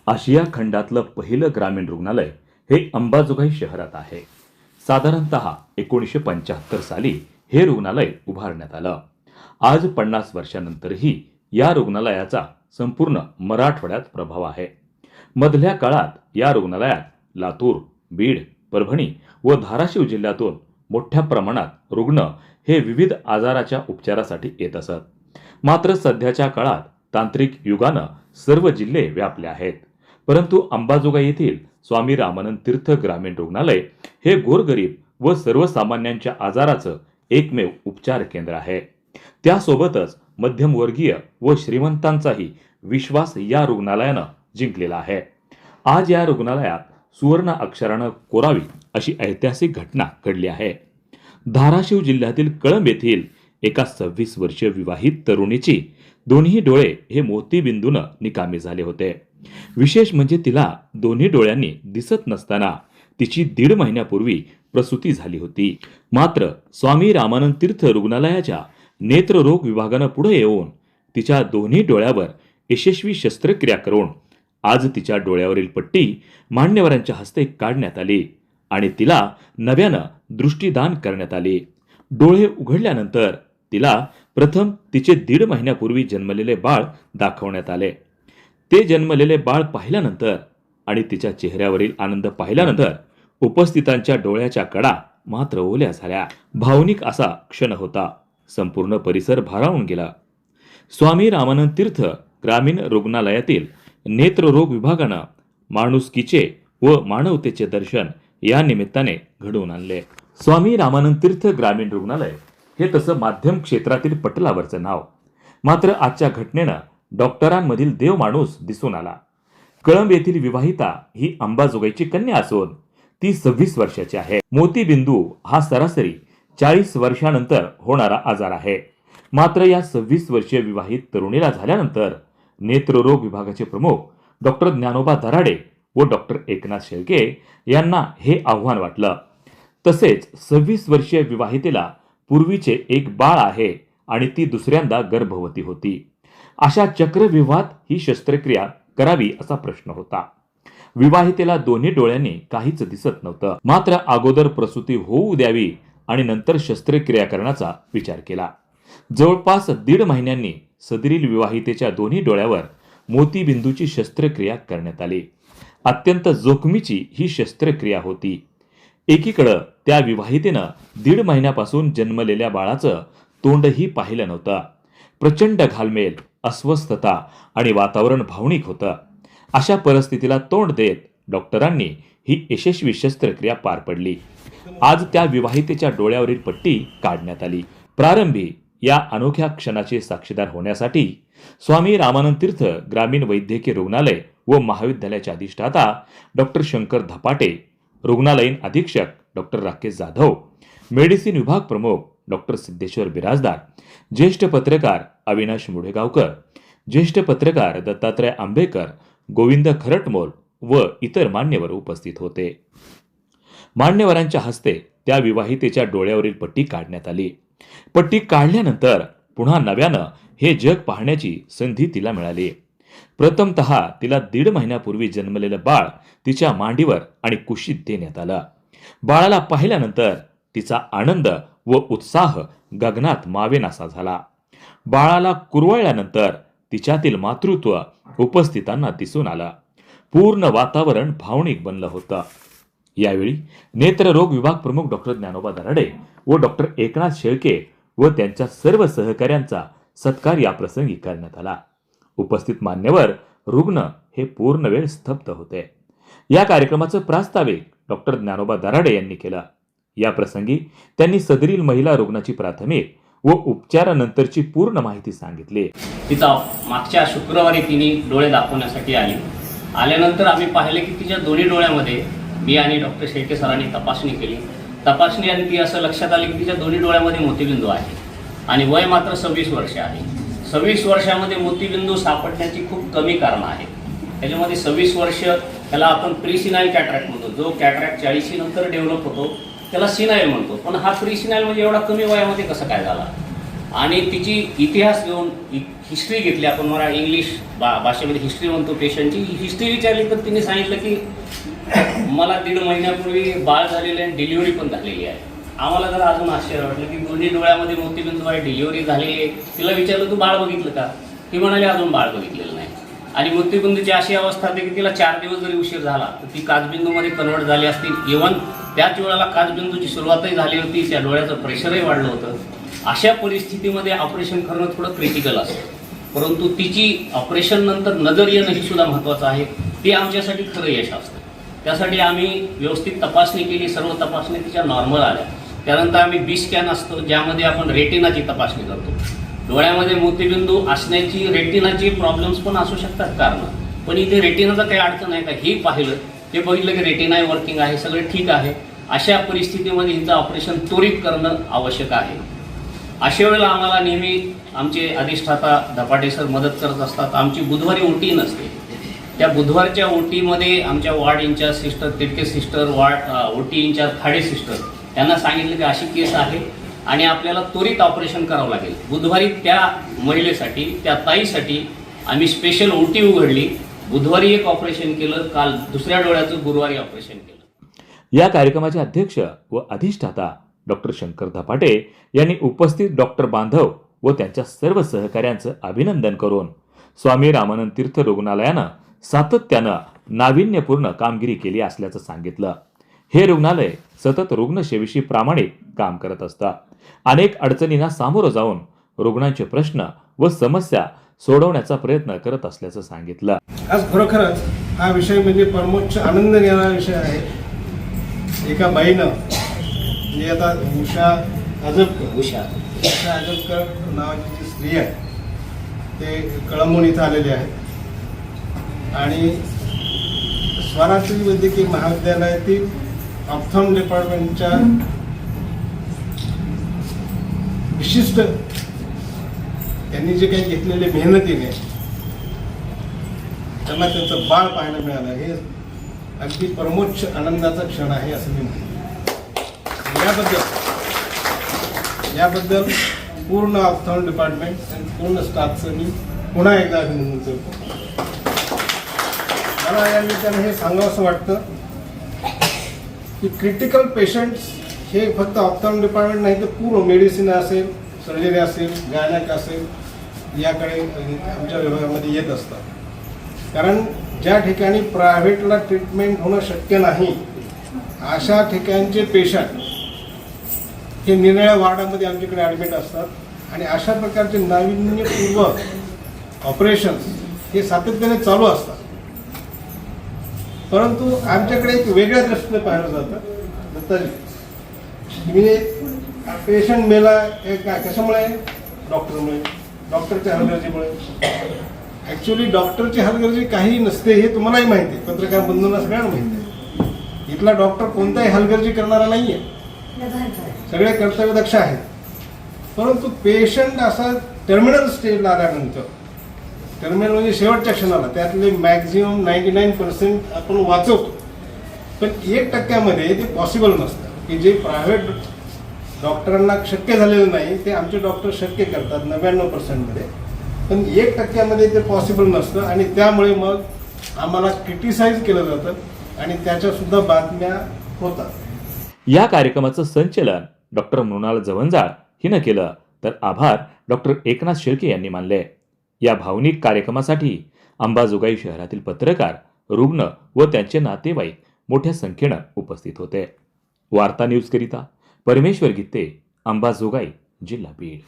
आशिया खंडातलं पहिलं ग्रामीण रुग्णालय हे अंबाजोगाई शहरात आहे. साधारणतः 1975 साली हे रुग्णालय उभारण्यात आलं. आज 50 वर्षांनंतरही या रुग्णालयाचा संपूर्ण मराठवाड्यात प्रभाव आहे. मधल्या काळात या रुग्णालयात लातूर, बीड, परभणी व धाराशिव जिल्ह्यातून मोठ्या प्रमाणात रुग्ण हे विविध आजाराच्या उपचारासाठी येत असत. मात्र सध्याच्या काळात तांत्रिक युगानं सर्व जिल्हे व्यापले आहेत. परंतु अंबाजोगाई येथील स्वामी रामानंद तीर्थ ग्रामीण रुग्णालय हे गोरगरीब व सर्वसामान्यांच्या आजाराचं एकमेव उपचार केंद्र आहे. त्यासोबतच मध्यमवर्गीय व श्रीमंतांचाही विश्वास या रुग्णालयानं जिंकलेला आहे. आज या रुग्णालयात सुवर्ण अक्षरानं कोरावी अशी ऐतिहासिक घटना घडली आहे. धाराशिव जिल्ह्यातील कळंब येथील एका 26 वर्षीय विवाहित तरुणीची दोन्ही डोळे हे मोतीबिंदूनं निकामी झाले होते. विशेष म्हणजे तिला दोन्ही डोळ्यांनी दिसत नसताना तिची 1.5 महिन्यापूर्वी प्रसूती झाली होती. मात्र स्वामी रामानंद तीर्थ रुग्णालयाच्या नेत्ररोग विभागानं पुढे येऊन तिच्या दोन्ही डोळ्यावर यशस्वी शस्त्रक्रिया करून आज तिच्या डोळ्यावरील पट्टी मान्यवरांच्या हस्ते काढण्यात आली आणि तिला नव्यानं दृष्टीदान करण्यात आले. डोळे उघडल्यानंतर तिला प्रथम तिचे 1.5 महिन्यापूर्वी जन्मलेले बाळ दाखवण्यात आले. ते जन्मलेले बाळ पाहिल्यानंतर आणि तिच्या चेहऱ्यावरील आनंद पाहिल्यानंतर उपस्थितांच्या डोळ्याच्या कडा मात्र ओल्या झाल्या. भावनिक असा क्षण होता. संपूर्ण परिसर भारावून गेला. स्वामी रामानंद तीर्थ ग्रामीण रुग्णालयातील नेत्ररोग विभागानं माणुसकीचे व मानवतेचे दर्शन या निमित्ताने घडवून आणले. स्वामी रामानंद तीर्थ ग्रामीण रुग्णालय हे तसं माध्यम क्षेत्रातील पटलावरचं नाव. मात्र आजच्या घटनेनं डॉक्टरांमधील देव माणूस दिसून आला. कळंब येथील विवाहिता ही अंबाजोगाईची कन्या असून ती 26 वर्षाची आहे. मोतीबिंदू हा सरासरी 40 वर्षानंतर होणारा आजार आहे. मात्र या 26 वर्षीय विवाहित तरुणीला झाल्यानंतर नेत्ररोग विभागाचे प्रमुख डॉक्टर ज्ञानोबा दराडे व डॉक्टर एकनाथ शेळके यांना हे आव्हान वाटलं. तसेच 26 वर्षीय विवाहितेला पूर्वीचे एक बाळ आहे आणि ती दुसऱ्यांदा गर्भवती होती. अशा चक्रव्यूहात ही शस्त्रक्रिया करावी असा प्रश्न होता. विवाहितेला दोन्ही डोळ्यांनी काहीच दिसत नव्हतं. मात्र अगोदर प्रसूती होऊ द्यावी आणि नंतर शस्त्रक्रिया करण्याचा विचार केला. जवळपास 1.5 महिन्यांनी सदरील विवाहितेच्या दोन्ही डोळ्यावर मोतीबिंदूची शस्त्रक्रिया करण्यात आली. अत्यंत जोखमीची ही शस्त्रक्रिया होती. एकीकडं त्या विवाहितेनं 1.5 महिन्यापासून जन्मलेल्या बाळाचं तोंडही पाहिलं नव्हतं. प्रचंड घालमेल, अस्वस्थता आणि वातावरण भावनिक होतं. अशा परिस्थितीला तोंड देत डॉक्टरांनी ही यशस्वी शस्त्रक्रिया पार पडली. आज त्या विवाहितेच्या डोळ्यावरील पट्टी काढण्यात आली. प्रारंभी या अनोख्या क्षणाचे साक्षीदार होण्यासाठी स्वामी रामानंद तीर्थ ग्रामीण वैद्यकीय रुग्णालय व महाविद्यालयाचे अधिष्ठाता डॉक्टर शंकर धपाटे, रुग्णालयीन अधीक्षक डॉक्टर राकेश जाधव, मेडिसिन विभाग प्रमुख डॉक्टर सिद्धेश्वर बिराजदार, ज्येष्ठ पत्रकार अविनाश मुढेगावकर, ज्येष्ठ पत्रकार दत्तात्रय आंबेकर, गोविंद खरटमोल व इतर मान्यवर उपस्थित होते. मान्यवरांच्या हस्ते त्या विवाहितेच्या डोळ्यावरील पट्टी काढण्यात आली. पट्टी काढल्यानंतर पुन्हा नव्यानं हे जग पाहण्याची संधी तिला मिळाली. प्रथमतः तिला 1.5 महिन्यापूर्वी जन्मलेलं बाळ तिच्या मांडीवर आणि कुशीत देण्यात आलं. बाळाला पाहिल्यानंतर तिचा आनंद व उत्साह गगनात मावेनासा झाला. बाळाला कुरवळल्यानंतर तिच्यातील मातृत्व उपस्थितांना दिसून आलं. पूर्ण वातावरण भावनिक बनलं होतं. यावेळी नेत्ररोग विभाग प्रमुख डॉक्टर ज्ञानोबा दराडे व डॉक्टर एकनाथ शेळके व त्यांच्या सर्व सहकाऱ्यांचा सत्कार या प्रसंगी करण्यात आला. उपस्थित मान्यवर रुग्ण हे पूर्ण वेळ स्तब्ध होते. या कार्यक्रमाचं प्रास्ताविक डॉक्टर ज्ञानोबा दराडे यांनी केलं. या प्रसंगी त्यांनी सदरील महिला रुग्णाची प्राथमिक व उपचारानंतरची पूर्ण माहिती सांगितली. तिचा मागच्या शुक्रवारी तिने डोळे दाखवण्यासाठी आल्यानंतर आम्ही पाहिले की तिच्या दोन्ही डोळ्यामध्ये मी आणि डॉक्टर शेळके सरांनी तपासणी केली. तपासणी आणि ती असं लक्षात आली की तिच्या दोन्ही डोळ्यामध्ये मोतीबिंदू आहे आणि वय मात्र 26 वर्ष आहे. 26 वर्षामध्ये मोतीबिंदू सापडण्याची खूप कमी कारणं आहेत. त्याच्यामध्ये 26 वर्ष त्याला आपण प्रीसिनाईल कॅटरॅक्ट म्हणतो. जो कॅटरॅक्ट 40 नंतर डेव्हलप होतो त्याला सिनाईल म्हणतो. पण हा प्रीसिनाईल म्हणजे एवढा कमी वयामध्ये कसं काय झाला? आणि तिची इतिहास घेऊन हिस्ट्री घेतली. आपण मला इंग्लिश भाषेमध्ये हिस्ट्री म्हणतो. पेशंटची हिस्ट्री विचारली तर तिने सांगितलं की मला 1.5 महिन्यापूर्वी बाळ झालेलं आहे, डिलिव्हरी पण झालेली आहे. आम्हाला जरा अजून आश्चर्य वाटलं की दोन्ही डोळ्यामध्ये मोतीबिंदू आहे, डिलिव्हरी झालेली आहे. तिला विचारलं तू बाळ बघितलं का? ती म्हणाली अजून बाळ बघितलेलं नाही. आणि मोतीबिंदूची अशी अवस्था होती की तिला 4 दिवस जरी उशीर झाला तर ती काचबिंदूमध्ये कन्वर्ट झाली असती. इव्हन त्याच वेळेला काचबिंदूची सुरुवातही झाली होती, त्या डोळ्याचं प्रेशरही वाढलं होतं. अशा परिस्थितीमध्ये ऑपरेशन करणं थोडं क्रिटिकल असतं. परंतु तिची ऑपरेशन नंतर नजर येणं ही सुद्धा महत्त्वाचं आहे. ते आमच्यासाठी खरं यश असतं. त्यासाठी आम्ही व्यवस्थित तपासणी केली. सर्व तपासणी तिच्या नॉर्मल आल्या. त्यानंतर आम्ही बी स्कॅन असतो ज्यामध्ये आपण रेटिनाची तपासणी करतो. डोळ्यामध्ये मोतीबिंदू असण्याची रेटिनाची प्रॉब्लेम्स पण असू शकतात कारण, पण इथे रेटिनाचं काही अडचण आहे का हे पाहिलं. ते बघितलं की रेटिना वर्किंग आहे, सगळं ठीक आहे. अशा परिस्थितीमध्ये हिचं ऑपरेशन त्वरित करणं आवश्यक आहे. अशा वेळेला आम्हाला नेहमी आमचे अधिष्ठाता धपाटे सर मदत करत असतात. आमची बुधवारी ओटी नसते. त्या बुधवारच्या ओटीमध्ये आमच्या वार्ड इंचार्ज सिस्टर, तिटके सिस्टर, ओटी इंचार्ज खाडे सिस्टर त्यांना सांगितलं की अशी केस आहे आणि आपल्याला त्वरित ऑपरेशन करावं लागेल. बुधवारी त्या महिलेसाठी, त्या ताईसाठी आम्ही स्पेशल ओटी उघडली. बुधवारी एक ऑपरेशन केलं, काल दुसऱ्या डोळ्याचं गुरुवारी ऑपरेशन केलं. या कार्यक्रमाचे अध्यक्ष व अधिष्ठाता डॉक्टर शंकर धपाटे यांनी उपस्थित डॉक्टर बांधव व त्यांच्या सर्व सहकाऱ्यांचं अभिनंदन करून स्वामी रामानंद तीर्थ रुग्णालयानं सातत्यानं नाविन्यपूर्ण कामगिरी केली असल्याचं सांगितलं. हे रुग्णालय सतत रुग्णसेवेशी प्रामाणिक काम करत असतं. अनेक अडचणींना सामोरं जाऊन रुग्णांचे प्रश्न व समस्या सोडवण्याचा प्रयत्न करत असल्याचं सांगितलं. आज खरोखरच हा विषय म्हणजे परमोच्च आनंद देणारा विषय आहे. एका बाईनं म्हणजे आता उषा आजबकर नावाची जी स्त्री आहे ते कळंबून इथं आलेले आहेत आणि स्वराष्ट्रीय वैद्यकीय महाविद्यालयातील ऑप्थॉम डिपार्टमेंटच्या विशिष्ट त्यांनी जे काही घेतलेले मेहनतीने त्यांना त्यांचं बाळ पाहायला मिळालं हे अगदी परमोच्च आनंदाचा क्षण आहे असं मी म्हणतो. याबद्दल पूर्ण ऑप्थॉम डिपार्टमेंट आणि पूर्ण स्टाफचं मी पुन्हा एकदा अभिनंदन करतो. मला या निमित्तानं हे सांगावंसं वाटतं की क्रिटिकल पेशंट्स हे फक्त ऑप्थॉम डिपार्टमेंट नाही तर पूर्ण मेडिसिन असेल, सर्जरी असेल, गायनॅक असेल याकडे आमच्या विभागामध्ये येत असतात. कारण ज्या ठिकाणी प्रायव्हेटला ट्रीटमेंट होणं शक्य नाही अशा ठिकाणचे पेशंट हे निरनिळ्या वार्डामध्ये आमच्याकडे ॲडमिट असतात आणि अशा प्रकारचे नाविन्यपूर्व ऑपरेशन्स हे सातत्याने चालू असतात. परंतु आमच्याकडे एक वेगळ्या दृष्टीने पाहिलं जातं. दत्ताजी मी पेशंट मेला कशामुळे? डॉक्टरमुळे, डॉक्टरच्या हलगर्जीमुळे. ॲक्च्युली डॉक्टरची हलगर्जी काही नसते हे तुम्हालाही माहिती आहे, पत्रकार बंधूंना सगळ्यांना माहिती आहे. इथला डॉक्टर कोणताही हलगर्जी करणारा नाही आहे, सगळे कर्तव्यदक्ष आहेत. परंतु पेशंट असा टर्मिनल स्टेजला आल्यानंतर, टर्मिनल म्हणजे शेवटच्या क्षणाला, त्यातले मॅक्झिमम 99% आपण वाचवतो, पण 1% ते पॉसिबल नसतं की जे प्रायव्हेट डॉक्टरांना शक्य झालेलं नाही ते आमचे डॉक्टर शक्य करतात 99%, पण 1% ते पॉसिबल नसतं आणि त्यामुळे मग आम्हाला क्रिटिसाइज केलं जातं आणि त्याच्यासुद्धा बातम्या होतात. या कार्यक्रमाचं संचलन डॉक्टर मृणाल जवंजाळ हिनं केलं तर आभार डॉक्टर एकनाथ शेळके यांनी मानले. या भावनिक कार्यक्रमासाठी अंबाजोगाई शहरातील पत्रकार, रुग्ण व त्यांचे नातेवाईक मोठ्या संख्येनं उपस्थित होते. वार्ता न्यूजकरिता परमेश्वर गित्ते, अंबाजोगाई, जिल्हा बीड.